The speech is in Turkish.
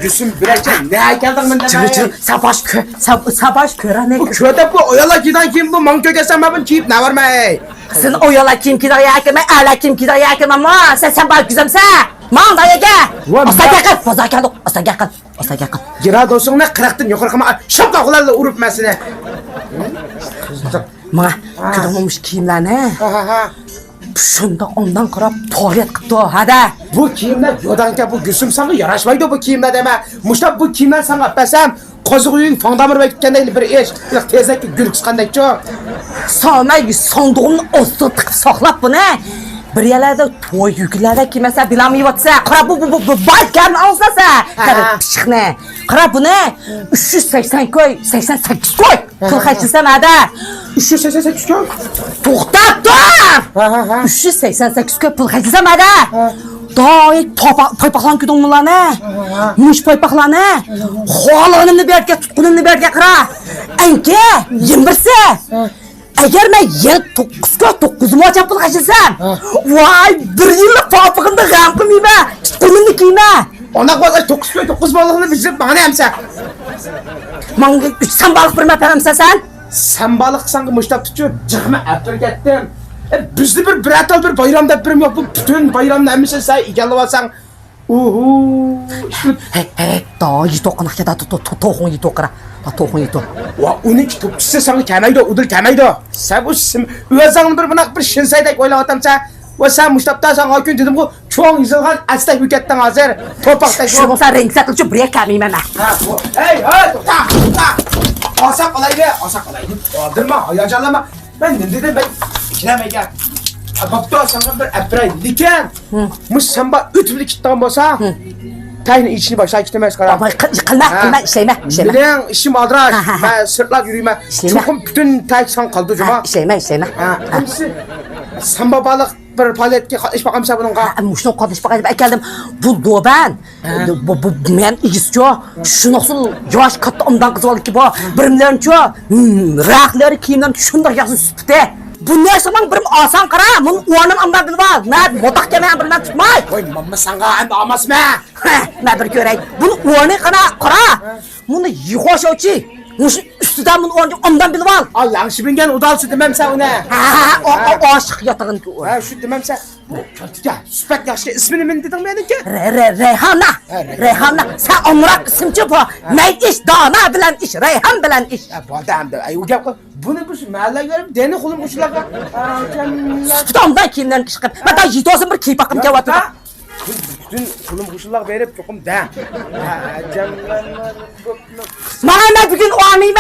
Gülsüm Birekçen ne geldin ben de? Sabaş köre Bu köyde bu oyala giden kim bu? Man kökesen ben kiyip ne var mı? Sen oyala kim ki de yakınma, ala kim ki de yakınma ama sen bak güzemse. Man da yeke. Asa yakın. Gira dostum ne kıraktın yukarı kama şapka kullarla urup mesine. Mana kırılmamış kiyimler ne? Şunda ondan kırıp tuvalet kıptı hadi. Bu kiyimler yodanken bu Gülsüm sana yaraşmaydı bu kiyimler deme. Muşta bu kiyimler sana besem Kozuguyun fandamır ve gitkendeyle bir iş. Bir tezeki gül kıskandak çok. Sana sonduğun osu tık soklap bu ne? Bir yerlerde toy yüklerde ki mesela bilamı yoksa kıra bu balken alsasa kıra pişik ne? Kıra bu ne? 380 koy 88 koy kıl kaçırsan hadi 388 koy Toxtat dur 388 koy pul kaçırsan hadi Dayı paypaqlan küdün bunlar ne? Muş paypaqlan ne? Xoğalığını berge tutkununu berge kıra Enke 21'si Eğer ben 9'umu açıp pul kaçırsam Vay bir yıllık papıqında qampım yeme Tutkununu kiyme Ona koyda 9 balığını bizip bana emse Manğı 3 balık bir məpəmsə sen Sen balıksan ki muşta tutuyor Cıqma əptir getdim Bizde bir biratal bir bayramda birim yok Bu bütün bayramda emişsin sen İgəli Uhu Hey daha yito qınaq ya da toxun yito qıra Toxun yito Va onu ki topçusu sana kəməydi udur kəməydi Sen bu özağını bir bınak bir şinsaydak oyla atamsa Ve sen Muştap'tan sana gün dedim bu çoğun yızılgan asla hüketten hazır Topakta Şu olsa renk saklıcı buraya kəmiyim əmə Hey topta Asa kolaydı Aldırma hayacanlama Ben ne dedim ben İkileme gel Bakta sana bir epray diken Mış sen bak ütümlü kittan bolsa Tayını içini başlar kitemez karar Qılma işleyme Bilin işim adraş Ben sırtlar yürüyme Çokum bütün tay san kaldı cuma İşleyme Sen babalık bir paletki katış bakalım sen bununla Muşun qatış bakalım gəldim Bu doban Bu men igisço Şu nasıl yavaş katta ondan kızı oldu ki bu Birimlerin ço Raqları kiyimden şundak yaxşı süpüte Bu ne zaman birim asan qara Bunun uanın andan bilib al Ne botak yemeyen birimden tutmay Oy mamma sana hem amasma Ne bir görey Bunun uanı qara Bunu yıhoş oçi Muşun üstüden bunun uanı ondan bilib al Allah'ın şibingen udalsı demem sen ona O aşık yatağın ki Şu demem sen Kötüce süpet yaşlı ismini min dedim benim ki Reyhanna Sen omrak isimci bu Ne iş dana bilen iş Reyhan bilen iş Bu adam da ay ucap bunu bu mahalle görüp deni kulum kuşlar Tutamdan kiyimden kışkın Ben daha yitosun bir kiyip bakım kevatı Bütün kulum kuşlar verip çokum da Bana bugün o anıyım